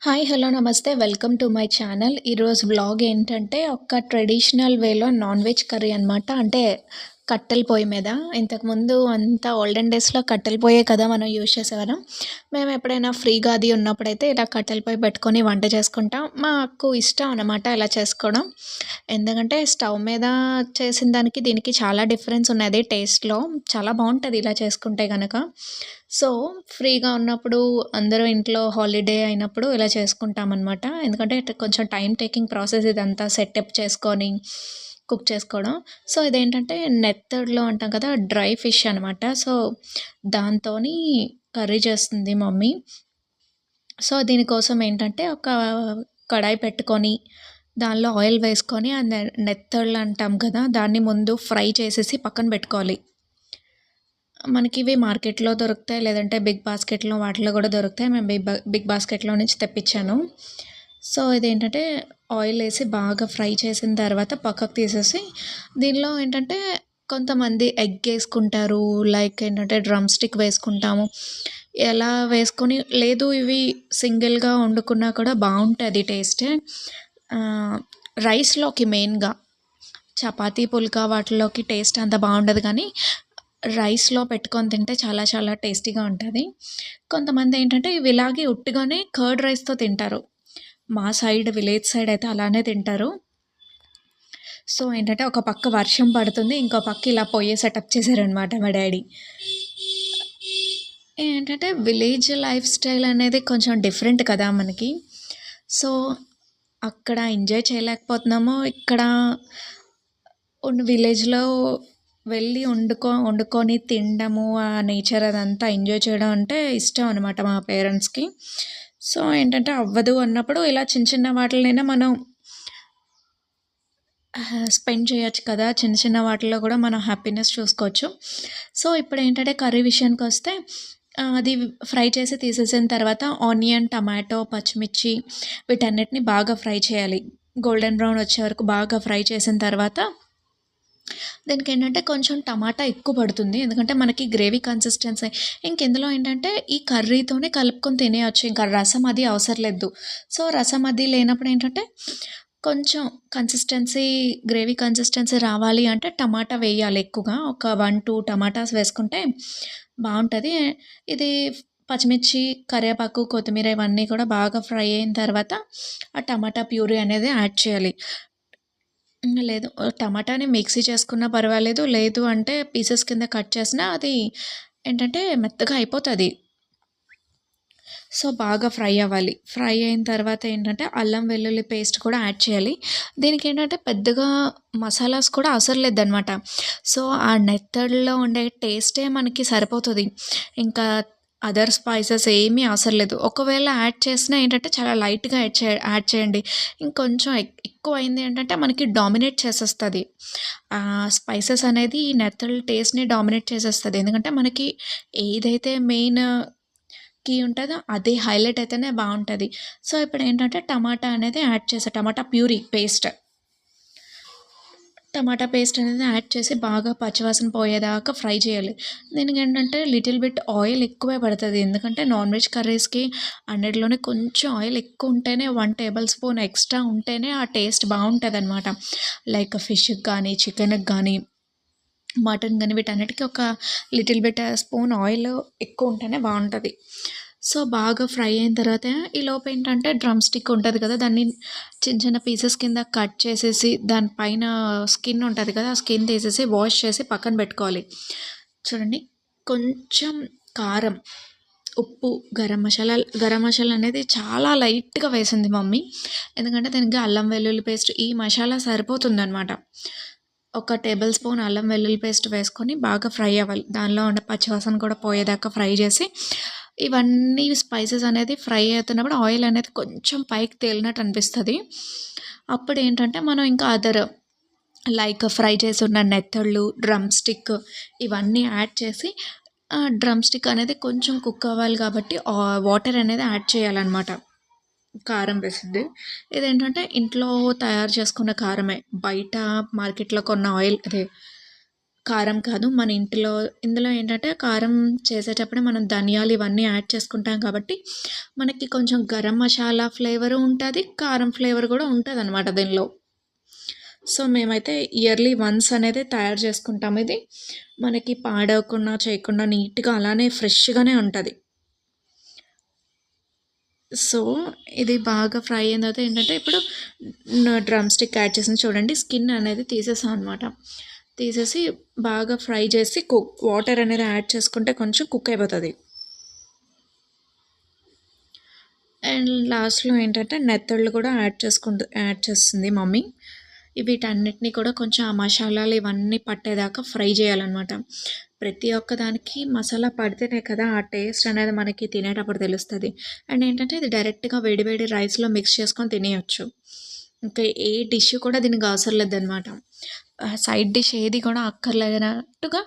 Hi! Hello! నమస్తే. Welcome to my channel. ఈరోజు vlog ఏంటంటే, ఒక ట్రెడిషనల్ వేలో నాన్ వెజ్ కర్రీ అనమాట. అంటే కట్టెల పొయ్యి మీద. ఇంతకుముందు అంతా ఓల్డెన్ డేస్‌లో కట్టెల పొయ్యే కదా మనం యూజ్ చేసేవారం. మేము ఎప్పుడైనా ఫ్రీగా అది ఉన్నప్పుడైతే ఇలా కట్టెల పొయ్యి పెట్టుకొని వంట చేసుకుంటాం. మాకు ఇష్టం అనమాట ఇలా చేసుకోవడం. ఎందుకంటే స్టవ్ మీద చేసిన దానికి, దీనికి చాలా డిఫరెన్స్ ఉన్నది టేస్ట్‌లో. చాలా బావుంటది ఇలా చేసుకుంటే గనక. సో, ఫ్రీగా ఉన్నప్పుడు అందరూ ఇంట్లో హాలిడే అయినప్పుడు ఇలా చేసుకుంటామనమాట. ఎందుకంటే కొంచెం టైమ్ టేకింగ్ ప్రాసెస్ ఇదంతా సెటప్ చేసుకొని, కుక్ చేసుకోవడం. సో, ఇదేంటంటే నెత్తడ్లో అంటాం కదా! డ్రై ఫిష్ అనమాట. సో, దాంతోని కర్రీ చేస్తుంది మమ్మీ. సో, దీనికోసం ఏంటంటే ఒక కడాయి పెట్టుకొని, దానిలో ఆయిల్ వేసుకొని ఆ నెత్తళ్ళు అంటాం కదా! దాన్ని ముందు ఫ్రై చేసేసి పక్కన పెట్టుకోవాలి. మనకివి మార్కెట్‌లో దొరుకుతాయి. లేదంటే బిగ్ బాస్కెట్‌లో వాటిలో గూడా దొరుకుతాయి. మేము బిగ్ బాస్కెట్‌లో నుంచి తెప్పించాను. సో, ఇదేంటంటే ఆయిలేసి బాగా ఫ్రై చేసిన తర్వాత పక్కకు తీసేసి, దీనిలో ఏంటంటే కొంతమంది ఎగ్గేసుకుంటారు. లైక్ ఏంటంటే డ్రమ్ స్టిక్ వేసుకుంటాము. ఎలా వేసుకొని లేదు ఇవి సింగిల్‌గా వండుకున్నా కూడా బావుంటది టేస్ట్. రైస్‌లోకి మెయిన్‌గా చపాతీ, పుల్కా వాటిలోకి టేస్ట్ అంత బావుండదు కానీ, రైస్‌లో పెట్టుకొని తింటే చాలా చాలా టేస్టీగా ఉంటది. కొంతమందేంటంటే ఇవి ఇలాగే ఉట్టిగానే కర్డ్ రైస్‌తో తింటారు. మా సైడ్ విలేజ్ సైడ్ అయితే అలానే తింటారు. సో, ఏంటంటే ఒక పక్క వర్షం పడుతుంది. ఇంకో పక్క ఇలా పొయ్యి సెటప్ చేశారనమాట మా డ్యాడీ. ఏంటంటే విలేజ్ లైఫ్ స్టైల్ అనేది కొంచెం డిఫరెంట్ కదా మనకి. సో, అక్కడ ఎంజాయ్ చేయలేకపోతున్నాము. ఇక్కడ విలేజ్‌లో వెళ్ళి వండుకొని తినడము, ఆ నేచర్ అదంతా ఎంజాయ్ చేయడం అంటే ఇష్టం అనమాట మా పేరెంట్స్‌కి. సో, ఏంటంటే అవ్వదు అన్నప్పుడు ఇలా చిన్న చిన్న వాటిలైనా మనం స్పెండ్ చేయొచ్చు కదా! చిన్న చిన్న వాటిల్లో కూడా మనం హ్యాపీనెస్ చూసుకోవచ్చు. సో, ఇప్పుడేంటంటే కర్రీ విషయానికొస్తే అది ఫ్రై చేసి తీసేసిన తర్వాత ఆనియన్, టమాటో, పచ్చిమిర్చి వీటన్నిటిని బాగా ఫ్రై చేయాలి. గోల్డెన్ బ్రౌన్ వచ్చే వరకు బాగా ఫ్రై చేసిన తర్వాత దీనికేంటంటే కొంచెం టమాటా ఎక్కువ పడుతుంది. ఎందుకంటే మనకి గ్రేవీ కన్సిస్టెన్సీ ఇందులో ఏంటంటే ఈ కర్రీతోనే కలుపుకొని తినేయొచ్చు. ఇంకా రసం అది అవసరం లేదు. సో, రసం అది లేనప్పుడు ఏంటంటే కొంచెం గ్రేవీ కన్సిస్టెన్సీ రావాలి అంటే టమాటా వేయాలి ఎక్కువగా. ఒక 1, 2 టమాటాస్ వేసుకుంటే బావుంటది. ఇది పచ్చిమిర్చి, కరివేపాకు, కొత్తిమీర ఇవన్నీ కూడా బాగా ఫ్రై అయిన తర్వాత ఆ టమాటా ప్యూరీ అనేది యాడ్ చేయాలి. లేదు. టమాటాని మిక్సీ చేసుకున్నా పర్వాలేదు. లేదు అంటే పీసెస్ కింద కట్ చేసినా అది ఏంటంటే మెత్తగా అయిపోతది. సో, బాగా ఫ్రై అవ్వాలి. ఫ్రై అయిన తర్వాత ఏంటంటే అల్లం వెల్లుల్లి పేస్ట్ కూడా యాడ్ చేయాలి. దీనికేంటంటే పెద్దగా మసాలాస్ కూడా అవసరం లేదనమాట. సో, ఆ నెత్తడిలో ఉండే టేస్టే మనకి సరిపోతది. ఇంకా అదర్ స్పైసెస్ ఏమీ అవసరం లేదు. ఒకవేళ యాడ్ చేసినా ఏంటంటే చాలా లైట్‌గా యాడ్ చేయండి. ఇంకొంచెం ఎక్కువైంది ఏంటంటే మనకి డామినేట్ చేసేస్తది. స్పైసెస్ అనేది ఈ నెత్తళ్ళ టేస్ట్‌ని డామినేట్ చేసేస్తది. ఎందుకంటే మనకి ఏదైతే మెయిన్ కీ ఉంటదో అదే హైలైట్ అయితేనే బావుంటది. సో, ఇప్పుడేంటంటే టమాటా అనేది యాడ్ చేశా. టమాటా ప్యూరీ పేస్ట్. టమాటా పేస్ట్ అనేది యాడ్ చేసి బాగా పచ్చివాసన పోయేదాకా ఫ్రై చేయాలి. దీనికేంటంటే లిటిల్ బిట్ ఆయిల్ ఎక్కువే పడతది. ఎందుకంటే నాన్ వెజ్ కర్రీస్‌కి అన్నిటిలోనే కొంచెం ఆయిల్ ఎక్కువ ఉంటేనే 1 టేబుల్ స్పూన్ ఎక్స్ట్రా ఉంటేనే ఆ టేస్ట్ బావుంటదనమాట. లైక్ ఫిష్‌కి గానీ, చికెన్‌కి గానీ, మటన్ గానీ వీటన్నిటికి ఒక లిటిల్ బిట్ స్పూన్ ఆయిల్ ఎక్కువ ఉంటేనే బావుంటది. సో, బాగా ఫ్రై అయిన తర్వాత ఈలోపు ఏంటంటే డ్రమ్ స్టిక్ ఉంటది కదా! దాన్ని చిన్న చిన్న పీసెస్ కింద కట్ చేసేసి దాని పైన స్కిన్ ఉంటది కదా! ఆ స్కిన్ తీసేసి వాష్ చేసి పక్కన పెట్టుకోవాలి. చూడండి కొంచెం కారం, ఉప్పు, గరం మసాలా అనేది చాలా లైట్‌గా వేసింది మమ్మీ. ఎందుకంటే దీనికి అల్లం వెల్లుల్లి పేస్ట్ ఈ మసాలా సరిపోతుందనమాట. ఒక టేబుల్ స్పూన్ అల్లం వెల్లుల్లి పేస్ట్ వేసుకొని బాగా ఫ్రై అవ్వాలి. దానిలో ఉన్న పచ్చివాసన కూడా పోయేదాకా ఫ్రై చేసి, ఇవన్నీ స్పైసెస్ అనేది ఫ్రై అవుతున్నప్పుడు ఆయిల్ అనేది కొంచెం పైకి తేలినట్టు అనిపిస్తది. అప్పుడేంటంటే మనం ఇంకా లైక్ ఫ్రై చేసున్న నెత్తళ్ళు, డ్రమ్ స్టిక్ ఇవన్నీ యాడ్ చేసి డ్రమ్ స్టిక్ అనేది కొంచెం కుక్ అవ్వాలి కాబట్టి వాటర్ అనేది యాడ్ చేయాలనమాట. కారం వేసిద్ది. ఇదేంటంటే ఇంట్లో తయారు చేసుకున్న కారమే. బయట మార్కెట్‌లో కొన్న ఆయిల్ కారం కాదు. మన ఇంటిలో ఇందులో ఏంటంటే కారం చేసేటప్పుడే మనం ధనియాలు ఇవన్నీ యాడ్ చేసుకుంటాం కాబట్టి, మనకి కొంచెం గరం మసాలా ఫ్లేవరు ఉంటది. కారం ఫ్లేవర్ గూడా ఉంటదనమాట దీనిలో. సో, మేమైతే ఇయర్లీ వన్స్ అనేది తయారు చేసుకుంటాం ఇది. మనకి పాడవకుండా, చేయకుండా నీట్‌గా అలానే ఫ్రెష్‌గానే ఉంటది. సో, ఇది బాగా ఫ్రై అయిన తర్వాత ఏంటంటే, ఇప్పుడు డ్రమ్ స్టిక్ యాడ్ చేసింది చూడండి. స్కిన్ అనేది తీసేసాం అనమాట. తీసేసి బాగా ఫ్రై చేసి వాటర్ అనేది యాడ్ చేసుకుంటే కొంచెం కుక్ అయిపోతది. అండ్ లాస్ట్‌లో ఏంటంటే, నెత్తళ్ళు కూడా యాడ్ చేస్తుంది మమ్మీ. వీటన్నిటిని కూడా కొంచెం ఆ మసాలాలు ఇవన్నీ పట్టేదాకా ఫ్రై చేయాలనమాట. ప్రతి ఒక్క దానికి మసాలా పడితేనే కదా ఆ టేస్ట్ అనేది మనకి తినేటప్పుడు తెలుస్తది. అండ్ ఏంటంటే ఇది డైరెక్ట్‌గా వేడి వేడి రైస్‌లో మిక్స్ చేసుకొని తినేయొచ్చు. ఇంకా ఏ డిష్ కూడా దీనికి అవసరం లేదనమాట. సైడ్ డిష్ ఏది కూడా అక్కర్లేనట్టుగా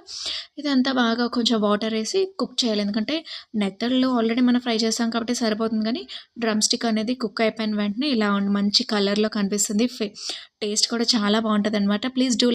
ఇదంతా బాగా కొంచెం వాటరేసి కుక్ చేయాలి. ఎందుకంటే నెత్తళ్ళు ఆల్రెడీ మనం ఫ్రై చేసాం కాబట్టి సరిపోతుంది గానీ, డ్రమ్ స్టిక్ అనేది కుక్ అయిపోయిన వెంటనే ఇలా మంచి కలర్‌లో కనిపిస్తుంది. టేస్ట్ కూడా చాలా బావుంటదనమాట. Please do